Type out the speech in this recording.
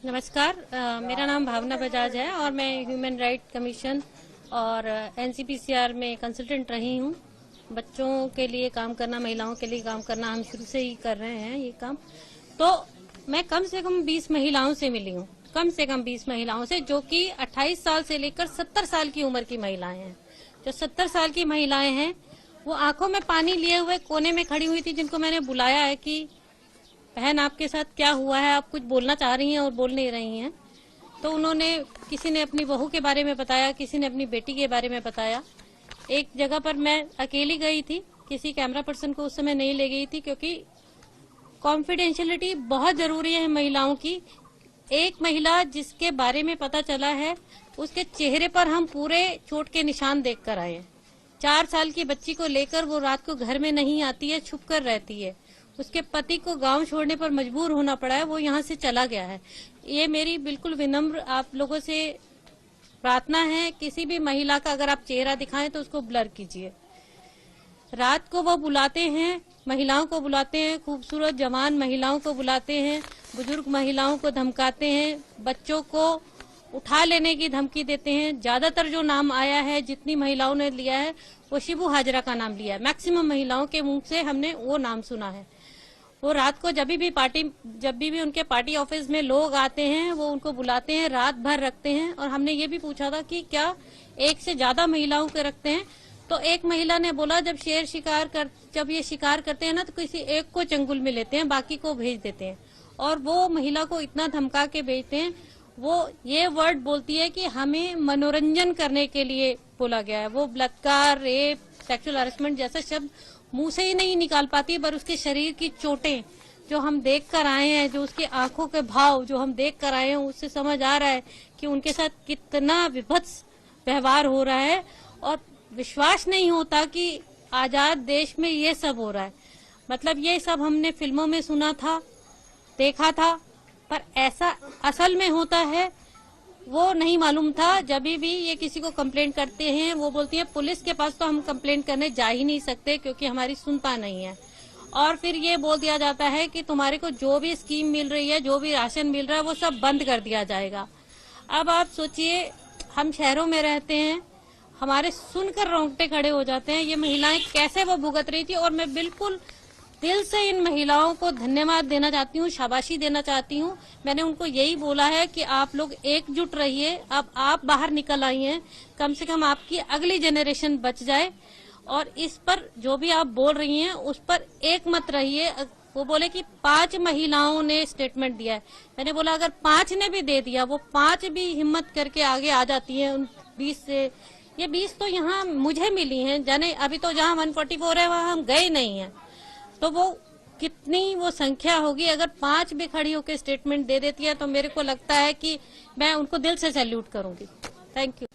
नमस्कार, मेरा नाम भावना बजाज है और मैं ह्यूमन राइट कमीशन और एनसीपीसीआर में कंसल्टेंट रही हूँ। बच्चों के लिए काम करना, महिलाओं के लिए काम करना हम शुरू से ही कर रहे हैं ये काम। तो मैं कम से कम 20 महिलाओं से मिली हूँ, कम से कम 20 महिलाओं से, जो कि 28 साल से लेकर 70 साल की उम्र की महिलाएं हैं। जो 70 साल की महिलाएं हैं वो आंखों में पानी लिए हुए कोने में खड़ी हुई थी, जिनको मैंने बुलाया है कि बहन आपके साथ क्या हुआ है, आप कुछ बोलना चाह रही हैं और बोल नहीं रही हैं। तो उन्होंने, किसी ने अपनी बहू के बारे में बताया, किसी ने अपनी बेटी के बारे में बताया। एक जगह पर मैं अकेली गई थी, किसी कैमरा पर्सन को उस समय नहीं ले गई थी, क्योंकि कॉन्फिडेंशियलिटी बहुत जरूरी है महिलाओं की। एक महिला जिसके बारे में पता चला है, उसके चेहरे पर हम पूरे चोट के निशान देख कर आए हैं। 4 साल की बच्ची को लेकर वो रात को घर में नहीं आती है, छुप कर रहती है। उसके पति को गांव छोड़ने पर मजबूर होना पड़ा है, वो यहाँ से चला गया है। ये मेरी बिल्कुल विनम्र आप लोगों से प्रार्थना है, किसी भी महिला का अगर आप चेहरा दिखाएं तो उसको ब्लर कीजिए। रात को वो बुलाते हैं, महिलाओं को बुलाते हैं, खूबसूरत जवान महिलाओं को बुलाते हैं, बुजुर्ग महिलाओं को धमकाते हैं, बच्चों को उठा लेने की धमकी देते हैं। ज्यादातर जो नाम आया है, जितनी महिलाओं ने लिया है, वो शिबू हाजरा का नाम लिया है। मैक्सिमम महिलाओं के मुंह से हमने वो नाम सुना है। वो रात को जब भी उनके पार्टी ऑफिस में लोग आते हैं, वो उनको बुलाते हैं, रात भर रखते हैं। और हमने ये भी पूछा था कि क्या एक से ज्यादा महिलाओं को रखते हैं, तो एक महिला ने बोला जब जब ये शिकार करते हैं ना, तो किसी एक को चंगुल में लेते हैं, बाकी को भेज देते हैं। और वो महिला को इतना धमका के भेजते हैं, वो ये वर्ड बोलती है कि हमें मनोरंजन करने के लिए बोला गया है। वो बलात्कार, रेप, सेक्सुअल हरासमेंट जैसा शब्द मुंह से ही नहीं निकाल पाती, पर उसके शरीर की चोटें जो हम देख कर आए हैं, जो उसकी आंखों के भाव जो हम देख कर आए हैं, उससे समझ आ रहा है कि उनके साथ कितना विभत्स व्यवहार हो रहा है। और विश्वास नहीं होता कि आजाद देश में ये सब हो रहा है। मतलब ये सब हमने फिल्मों में सुना था, देखा था, पर ऐसा असल में होता है वो नहीं मालूम था। जब भी ये किसी को कंप्लेंट करते हैं, वो बोलती है पुलिस के पास तो हम कंप्लेंट करने जा ही नहीं सकते क्योंकि हमारी सुनता नहीं है। और फिर ये बोल दिया जाता है कि तुम्हारे को जो भी स्कीम मिल रही है, जो भी राशन मिल रहा है, वो सब बंद कर दिया जाएगा। अब आप सोचिए, हम शहरों में रहते हैं, हमारे सुनकर रोंगटे खड़े हो जाते हैं। ये महिलाएं कैसे वो भुगत रही थी। और मैं बिल्कुल दिल से इन महिलाओं को धन्यवाद देना चाहती हूँ, शाबाशी देना चाहती हूँ। मैंने उनको यही बोला है कि आप लोग एकजुट रहिए। अब आप बाहर निकल आई हैं, कम से कम आपकी अगली जनरेशन बच जाए। और इस पर जो भी आप बोल रही हैं, उस पर एक मत रहिए। वो बोले कि 5 महिलाओं ने स्टेटमेंट दिया है। मैंने बोला अगर 5 ने भी दे दिया, वो 5 भी हिम्मत करके आगे आ जाती हैं उन 20 से। ये 20 तो यहाँ मुझे मिली हैं, जाने अभी तो जहाँ 144 है वहाँ हम गए नहीं हैं। तो वो कितनी वो संख्या होगी। अगर 5 भी खड़ी होकर स्टेटमेंट दे देती है तो मेरे को लगता है कि मैं उनको दिल से सैल्यूट करूंगी। Thank you.